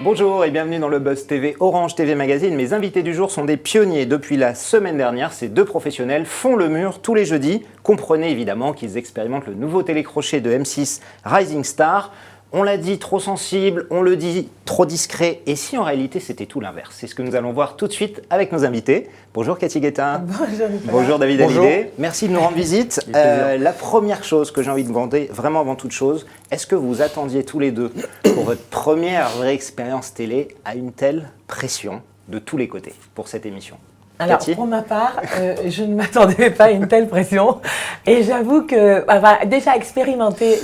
Bonjour et bienvenue dans le Buzz TV Orange TV Magazine. Mes invités du jour sont des pionniers. Depuis la semaine dernière, ces deux professionnels font le mur tous les jeudis. Comprenez évidemment qu'ils expérimentent le nouveau télécrochet de M6 Rising Star. On l'a dit, trop sensible, on le dit, trop discret. Et si en réalité c'était tout l'inverse? C'est ce que nous allons voir tout de suite avec nos invités. Bonjour Cathy Guetta. Bonjour Nicolas. Bonjour David Hallyday. Merci de nous rendre visite. La première chose que j'ai envie de demander, vraiment avant toute chose, est-ce que vous attendiez tous les deux pour votre première vraie expérience télé à une telle pression de tous les côtés pour cette émission? Alors, Cathy? pour ma part, je ne m'attendais pas à une telle pression. Et j'avoue que, déjà expérimenter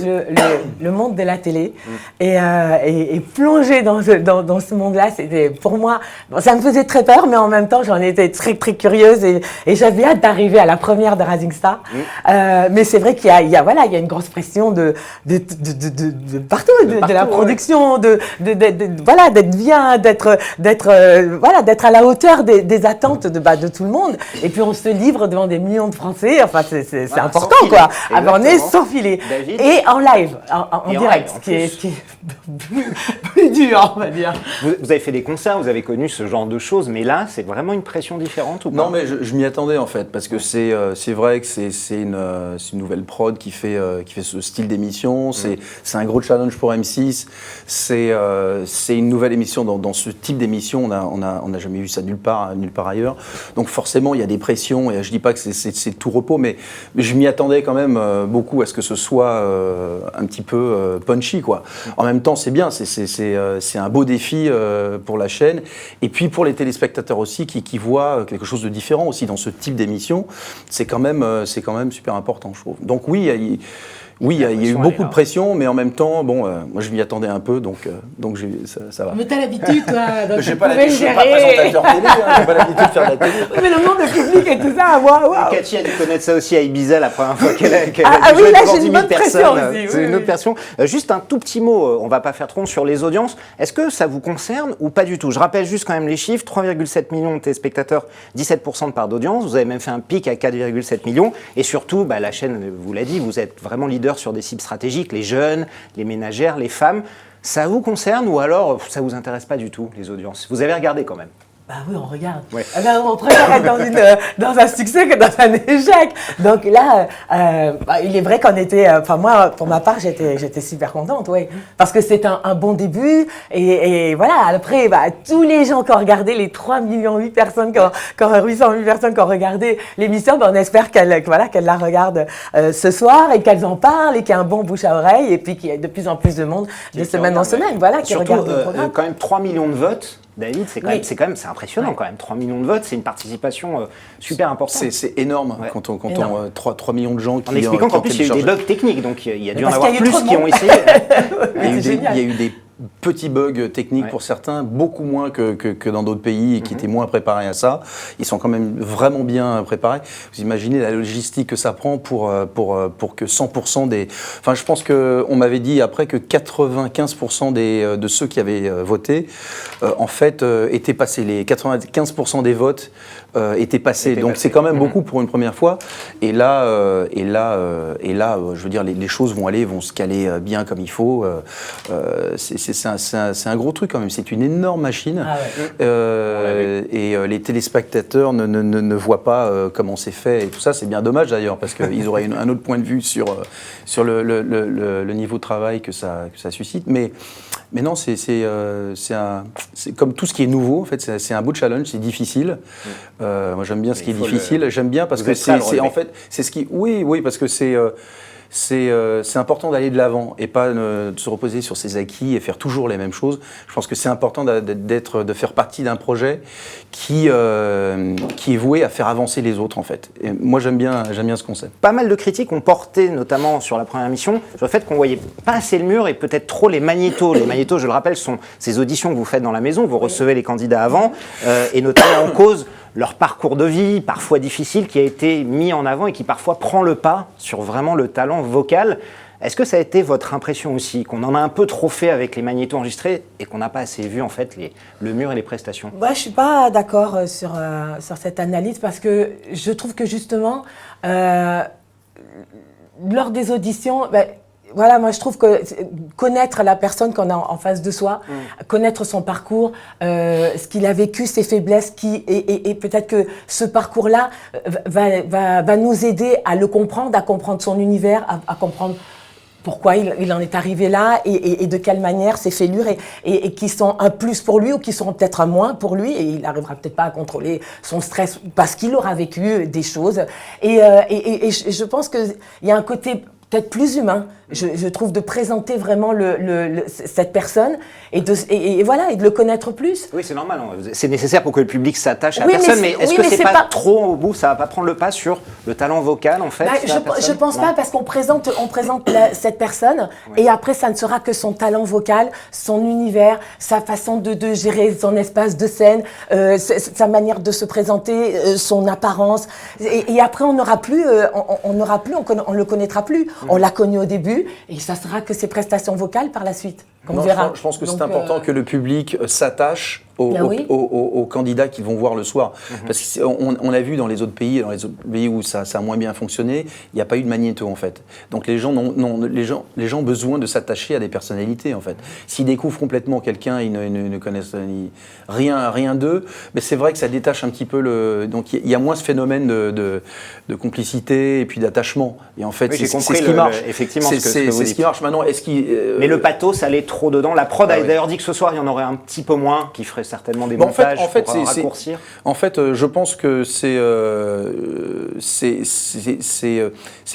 le monde de la télé et plonger dans ce monde-là, c'était pour moi, bon, ça me faisait très peur, mais en même temps, j'en étais très, très curieuse et j'avais hâte d'arriver à la première de Rising Star. Mais c'est vrai qu'il y a une grosse pression de partout, de la production, d'être bien, d'être à la hauteur des attentes de tout le monde. Et puis on se livre devant des millions de Français. Enfin, c'est important, quoi. On est sans filet. David. Et en live, en direct, ce qui est plus dur, on va dire. Vous avez fait des concerts, vous avez connu ce genre de choses, mais là, c'est vraiment une pression différente ou pas? Non, mais je m'y attendais en fait, parce que c'est vrai que c'est une nouvelle prod qui fait ce style d'émission. C'est un gros challenge pour M6. C'est une nouvelle émission dans ce type d'émission. On n'a jamais vu ça nulle part ailleurs. Donc forcément, il y a des pressions, et je dis pas que c'est tout repos, mais je m'y attendais quand même beaucoup à ce que ce soit un petit peu punchy, quoi. En même temps, c'est bien, c'est un beau défi pour la chaîne, et puis pour les téléspectateurs aussi qui voient quelque chose de différent aussi dans ce type d'émission. C'est quand même super important, je trouve. Donc oui, il y a eu beaucoup de pression, mais en même temps, bon, moi je m'y attendais un peu, donc ça va. Mais t'as l'habitude, toi, donc J'ai tu pas pouvais l'habitude, je suis pas gérer. présentateur télé, j'ai pas l'habitude de faire de la télé. Mais le monde public et tout ça, waouh. Cathy a dû connaître ça aussi à Ibiza la première fois qu'elle a dû oui, jouer là, devant j'ai 10 une 000 bonne pression personnes. aussi, C'est oui, une oui. autre pression. Juste un tout petit mot, on va pas faire trop long sur les audiences. Est-ce que ça vous concerne ou pas du tout? Je rappelle juste quand même les chiffres, 3,7 millions de téléspectateurs, 17% de part d'audience. Vous avez même fait un pic à 4,7 millions. Et surtout, la chaîne vous l'a dit, vous êtes vraiment leader sur des cibles stratégiques, les jeunes, les ménagères, les femmes. Ça vous concerne ou alors ça vous intéresse pas du tout, les audiences? Vous avez regardé quand même? Bah oui, on regarde. Ouais. On préfère être dans un succès que dans un échec. Donc là, il est vrai qu'on était... moi, pour ma part, j'étais super contente, oui. Parce que c'est un bon début. Et voilà, après, tous les gens qui ont regardé, les 3,8 millions de personnes, 800 000 personnes qui ont regardé l'émission, on espère qu'elles la regardent ce soir et qu'elles en parlent et qu'il y a un bon bouche à oreille et puis qu'il y a de plus en plus de monde de semaine en semaine, qui surtout, regarde le programme. quand même 3 millions de votes. David, c'est impressionnant quand même. 3 millions de votes, c'est une participation super importante. C'est énorme quand on 3 millions de gens qui... En expliquant qu'en plus, il y a eu des bugs techniques, donc il y a dû en Parce avoir qu'il y a eu plus trop de qui ont monde. essayé. Il y a eu des petits bugs techniques pour certains, beaucoup moins que dans d'autres pays et qui étaient moins préparés à ça. Ils sont quand même vraiment bien préparés. Vous imaginez la logistique que ça prend pour que 100% des... Enfin, je pense qu'on m'avait dit après que 95% de ceux qui avaient voté, en fait, étaient passés. Les 95% des votes étaient passés. Donc c'est quand même beaucoup pour une première fois. Et là, je veux dire, les choses vont se caler bien comme il faut. C'est un gros truc quand même, c'est une énorme machine. Et les téléspectateurs ne voient pas comment c'est fait et tout ça. C'est bien dommage d'ailleurs, parce qu'ils auraient un autre point de vue sur le niveau de travail que ça suscite. Mais non, c'est comme tout ce qui est nouveau, en fait, c'est un beau challenge, c'est difficile. Moi j'aime bien ce qui est difficile, j'aime bien parce que c'est en fait, c'est ce qui... Oui, parce que c'est important d'aller de l'avant et pas de se reposer sur ses acquis et faire toujours les mêmes choses. Je pense que c'est important de faire partie d'un projet qui est voué à faire avancer les autres en fait. Et moi j'aime bien ce concept. Pas mal de critiques ont porté, notamment sur la première émission, sur le fait qu'on voyait pas assez le mur et peut-être trop les magnétos. Les magnétos, je le rappelle, sont ces auditions que vous faites dans la maison, vous recevez les candidats avant, et notamment en cause leur parcours de vie, parfois difficile, qui a été mis en avant et qui parfois prend le pas sur vraiment le talent vocal. Est-ce que ça a été votre impression aussi, qu'on en a un peu trop fait avec les magnétos enregistrés et qu'on n'a pas assez vu en fait le mur et les prestations? Moi, je suis pas d'accord sur cette analyse parce que je trouve que justement, lors des auditions, voilà, moi je trouve que connaître la personne qu'on a en face de soi, connaître son parcours, ce qu'il a vécu, ses faiblesses, et peut-être que ce parcours-là va nous aider à le comprendre, à comprendre son univers, à comprendre pourquoi il en est arrivé là et de quelle manière ces fêlures et qui sont un plus pour lui ou qui seront peut-être un moins pour lui et il n'arrivera peut-être pas à contrôler son stress parce qu'il aura vécu des choses. Et je pense qu'il y a un côté peut-être plus humain, je trouve, de présenter vraiment cette personne et voilà, et de le connaître plus. Oui, c'est normal. C'est nécessaire pour que le public s'attache à la Oui, personne, mais est-ce que c'est pas trop au bout, ça va pas prendre le pas sur le talent vocal, en fait je pense pas, parce qu'on présente cette personne, et après, ça ne sera que son talent vocal, son univers, sa façon de gérer son espace de scène, sa manière de se présenter, son apparence. Et après, on le connaîtra plus. On l'a connu au début, et ça sera que ses prestations vocales par la suite. On verra. Je pense que c'est important que le public s'attache aux candidats qui vont voir le soir. Parce qu'on a vu dans les autres pays où ça a moins bien fonctionné, il n'y a pas eu de magnéto en fait. Donc les gens ont besoin de s'attacher à des personnalités en fait. S'ils découvrent complètement quelqu'un, ils ne connaissent rien d'eux, mais c'est vrai que ça détache un petit peu donc il y a moins ce phénomène de complicité et puis d'attachement. Et en fait, oui, c'est ce qui marche. Effectivement, c'est ce qui marche maintenant. Mais le pathos allait trop dedans. La prod a d'ailleurs dit que ce soir il y en aurait un petit peu moins, qui ferait certainement des montages pour raccourcir. En fait, je pense que c'est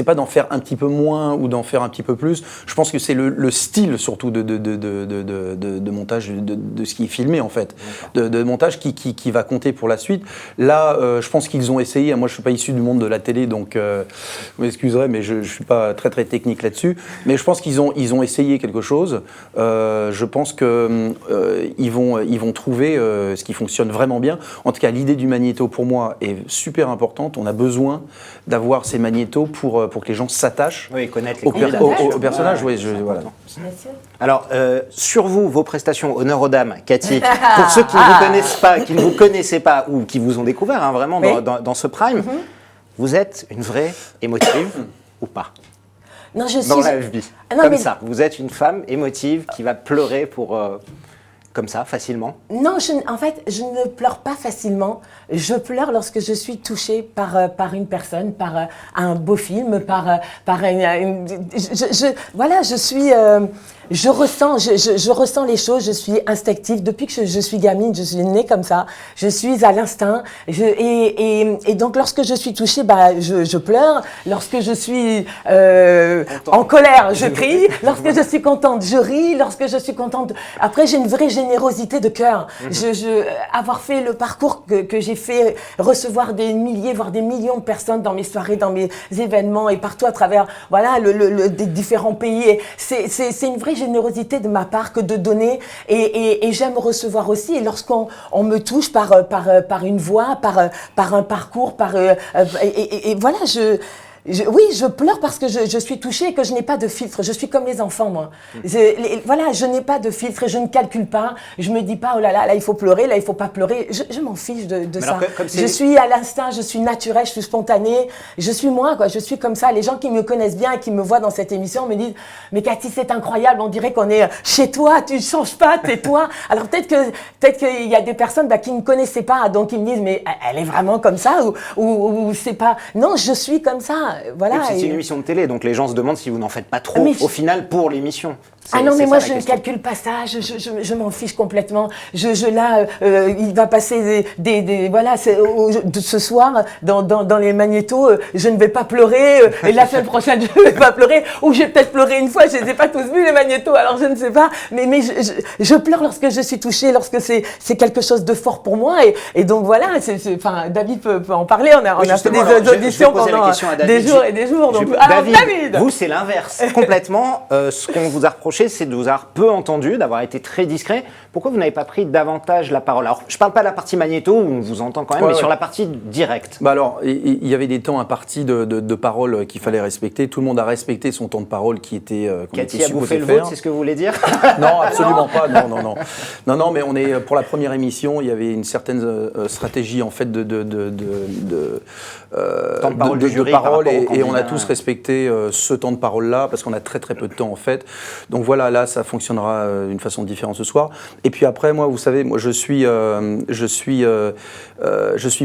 pas d'en faire un petit peu moins ou d'en faire un petit peu plus. Je pense que c'est le style surtout de montage de ce qui est filmé en fait, de montage qui va compter pour la suite. Là, je pense qu'ils ont essayé. Moi, je suis pas issu du monde de la télé, donc vous m'excuserez, mais je suis pas très technique là-dessus. Mais je pense qu'ils ont essayé quelque chose. Je pense que ils vont trouver ce qui fonctionne vraiment bien. En tout cas, l'idée du magnéto, pour moi, est super importante. On a besoin d'avoir ces magnétos pour que les gens s'attachent au personnage. Oui, voilà. Alors, sur vous, vos prestations, honneur aux dames, Cathy, pour ceux qui ne vous connaissaient pas ou qui vous ont découvert vraiment dans ce prime, vous êtes une vraie émotive ou pas? Non, dans la vie, ça. Vous êtes une femme émotive qui va pleurer comme ça, facilement? Non, en fait, je ne pleure pas facilement. Je pleure lorsque je suis touchée par une personne, par un beau film, je ressens les choses, je suis instinctive. Depuis que je suis gamine, je suis née comme ça. Je suis à l'instinct. Et donc, lorsque je suis touchée, je pleure. Lorsque je suis en colère, je crie. Lorsque je suis contente, je ris. Lorsque je suis contente... Après, j'ai une vraie générosité de cœur. Avoir fait le parcours que j'ai fait, recevoir des milliers, voire des millions de personnes dans mes soirées, dans mes événements et partout à travers des différents pays. C'est une vraie générosité de ma part que de donner et j'aime recevoir aussi. Et lorsqu'on me touche par une voix, par un parcours, voilà, oui, je pleure parce que je suis touchée et que je n'ai pas de filtre. Je suis comme les enfants, moi. Je n'ai pas de filtre et je ne calcule pas. Je me dis pas, oh là, il faut pleurer, là, il faut pas pleurer. Je m'en fiche de ça. Je suis à l'instinct, je suis naturelle, je suis spontanée. Je suis moi, quoi. Je suis comme ça. Les gens qui me connaissent bien et qui me voient dans cette émission me disent, mais Cathy, c'est incroyable. On dirait qu'on est chez toi, tu ne changes pas, tais-toi. Alors peut-être qu'il y a des personnes qui ne me connaissaient pas, donc ils me disent, mais elle est vraiment comme ça ou c'est pas. Non, je suis comme ça. Voilà, c'est une émission de télé, donc les gens se demandent si vous n'en faites pas trop au final pour l'émission. Ah non, mais moi je ne calcule pas ça, je m'en fiche complètement. Il va passer ce soir dans les magnétos, je ne vais pas pleurer, et la semaine prochaine je ne vais pas pleurer, ou j'ai peut-être pleuré une fois, je ne les ai pas tous vus les magnétos, alors je ne sais pas, mais je pleure lorsque je suis touchée, lorsque c'est quelque chose de fort pour moi, et donc voilà, David peut en parler, on a fait des auditions pendant des jours et des jours. David, vous c'est l'inverse, complètement, ce qu'on vous a reproché reproché, c'est de vous avoir peu entendu, d'avoir été très discret. Pourquoi vous n'avez pas pris davantage la parole? Alors, je ne parle pas de la partie magnéto, où on vous entend quand même, mais sur la partie directe. Bah alors, il y avait des temps impartis de parole qu'il fallait respecter. Tout le monde a respecté son temps de parole qui était Cathy a bouffé le vôtre, c'est ce que vous voulez dire? Non, absolument pas. Non, mais on est pour la première émission, il y avait une certaine stratégie en fait de parole du jury parole et on a tous respecté ce temps de parole-là parce qu'on a très très peu de temps en fait. Donc voilà, là ça fonctionnera d'une façon différente ce soir. Et puis après, moi, vous savez, moi je suis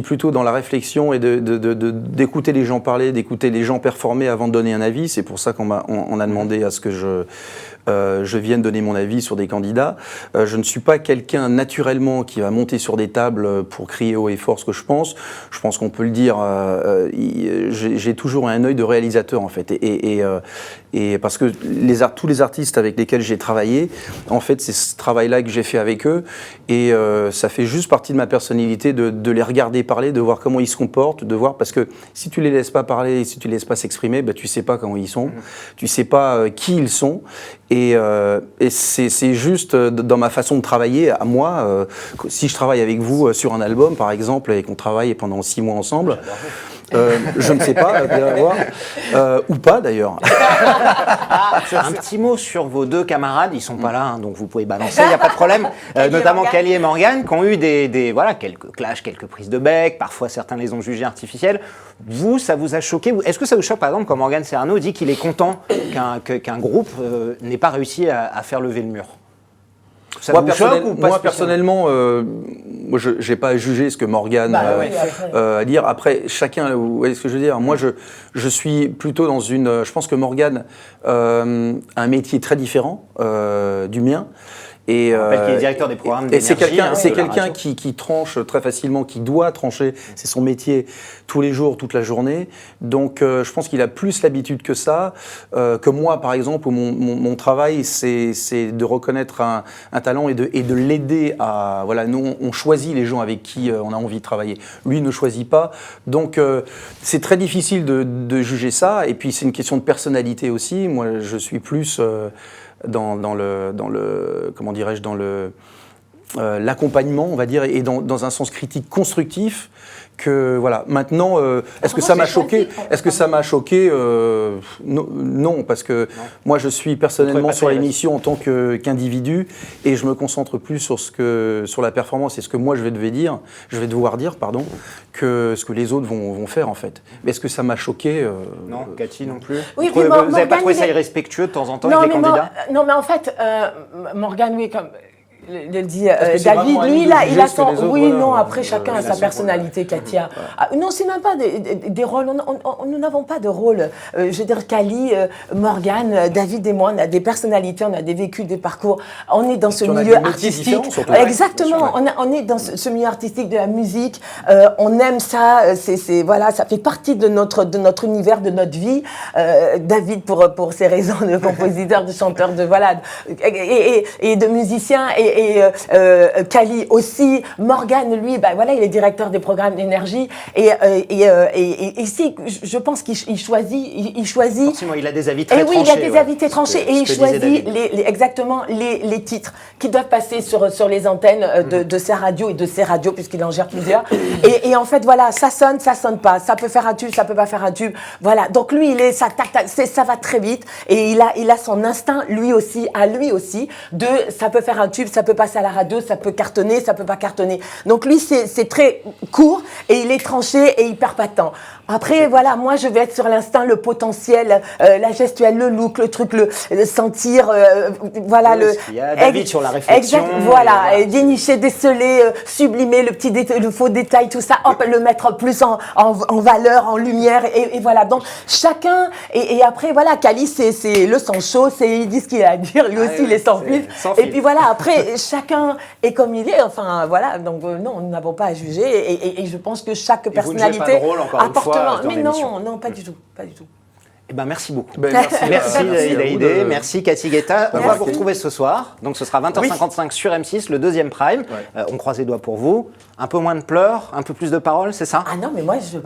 plutôt dans la réflexion et d'écouter les gens parler, d'écouter les gens performer avant de donner un avis. C'est pour ça qu'on a demandé à ce que je vienne donner mon avis sur des candidats. Je ne suis pas quelqu'un naturellement qui va monter sur des tables pour crier haut et fort ce que je pense. Je pense qu'on peut le dire. J'ai toujours un œil de réalisateur en fait. Et parce que tous les artistes avec lesquels j'ai travaillé, en fait, c'est ce travail-là que j'ai fait avec eux. Et ça fait juste partie de ma personnalité de les regarder parler, de voir comment ils se comportent, de voir parce que si tu les laisses pas parler, si tu les laisses pas s'exprimer, bah, tu sais pas comment ils sont, tu sais pas qui ils sont. Et c'est juste dans ma façon de travailler à moi. Si je travaille avec vous sur un album, par exemple, et qu'on travaille pendant 6 mois ensemble, je ne sais pas, ou pas d'ailleurs. Un petit mot sur vos 2 camarades, ils sont pas là, hein, donc vous pouvez balancer, il n'y a pas de problème. Notamment Cali et Morgane, qui ont eu quelques clashs, quelques prises de bec, parfois certains les ont jugés artificiels. Vous, ça vous a choqué? Est-ce que ça vous choque, par exemple, quand Morgane Serrano dit qu'il est content qu'un groupe n'ait pas réussi à faire lever le mur? Moi, personnellement, je n'ai pas à juger ce que Morgane a dire. Après, chacun, vous voyez ce que je veux dire. Moi, je suis plutôt dans une... Je pense que Morgane a un métier très différent du mien. Et qu'il est directeur des programmes d'énergie. Et c'est quelqu'un qui tranche très facilement, qui doit trancher. C'est son métier tous les jours, toute la journée. Donc, je pense qu'il a plus l'habitude que ça. Que moi, par exemple, où mon travail, c'est de reconnaître un talent et de l'aider à... Voilà, nous, on choisit les gens avec qui on a envie de travailler. Lui ne choisit pas. Donc, c'est très difficile de juger ça. Et puis, c'est une question de personnalité aussi. Moi, je suis plus... dans le comment dirais-je, dans l'accompagnement, on va dire, et dans un sens critique constructif. Que voilà. Maintenant, est-ce que ça m'a choqué? Est-ce que ça m'a choqué? Non, parce que moi, je suis personnellement sur l'émission en tant qu'individu et je me concentre plus sur la performance et ce que moi je vais devoir dire, que ce que les autres vont faire en fait. Mais est-ce que ça m'a choqué? Non, Cathy non plus. Oui, vous n'avez pas trouvé ça irrespectueux de temps en temps avec les candidats? Non, mais en fait, Morgane, oui, comme le dit David, lui, il a son... Oui, non, après, chacun a sa personnalité, Katia. Non, c'est même pas des rôles. Nous n'avons pas de rôle. Je veux dire, Cali, Morgane, David et moi, on a des personnalités, on a des vécus, des parcours. On est dans ce milieu artistique. Exactement. On est dans ce milieu artistique de la musique. On aime ça. Voilà, ça fait partie de notre univers, de notre vie. David, pour ses raisons de compositeur, de chanteur, et de musicien. Et Cali aussi, Morgane, lui, il est directeur des programmes d'énergie. Et ici, je pense qu'il choisit. Forcément, il a des avis très tranchés. Oui, il a des avis très tranchés. Et il choisit exactement les titres qui doivent passer sur les antennes de sa radio et de ses radios, puisqu'il en gère plusieurs. Et en fait, voilà, ça sonne pas. Ça peut faire un tube, ça peut pas faire un tube. Voilà. Donc lui, ça va très vite. Et il a son instinct, lui aussi, ça peut faire un tube, ça peut passer à la radio, ça peut cartonner, ça peut pas cartonner. Donc lui, c'est très court et il est tranché et il perd pas de temps. Après, voilà, moi, je vais être sur l'instinct, le potentiel, la gestuelle, le look, le truc, le sentir, voilà, il y a David sur la réflexion. Exact, voilà, et dénicher, déceler, sublimer le faux détail, tout ça, hop, le mettre plus en valeur, en lumière, et voilà. Donc, chacun, et après, voilà, Cali, c'est le sang chaud, il dit ce qu'il a à dire, lui aussi, il est sans fil. Et puis voilà, après, chacun est comme il est, enfin, voilà, donc non, nous n'avons pas à juger, et je pense que chaque personnalité... Vous ne jouez pas de rôle, encore une fois, mais non, pas du tout, pas du tout. Eh ben, merci beaucoup. Merci Daïdé, merci Cathy Guetta. On va vous retrouver ce soir. Donc ce sera 20h55 sur M6, le deuxième prime. On croise les doigts pour vous. un peu moins de pleurs, un peu plus de paroles, c'est ça? Ah non, mais moi, je...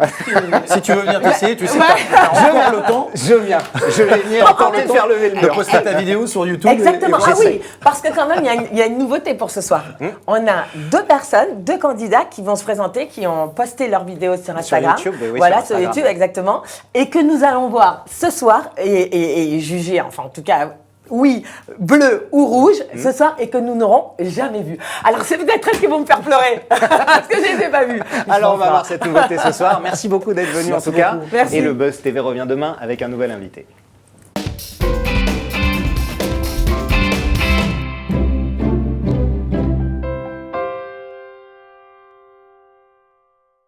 Si tu veux venir t'essayer, tu sais que t'as encore le temps Je viens. Je vais venir tenter de faire lever le de mur. poster ta vidéo sur YouTube. Exactement. Ah j'essaie. oui, parce que quand même, il y a une nouveauté pour ce soir. On a 2 personnes, 2 candidats qui vont se présenter, qui ont posté leur vidéo sur Instagram. YouTube, oui, voilà, sur sur Instagram. YouTube, exactement. Et que nous allons voir ce soir et juger, enfin en tout cas, oui, bleu ou rouge, ce soir, et que nous n'aurons jamais vu. Alors c'est peut-être elles qui vont me faire pleurer, parce que je ne les ai pas vus. Alors on va voir cette nouveauté ce soir. Merci beaucoup d'être venu en tout cas. Merci. Et le Buzz TV revient demain avec un nouvel invité.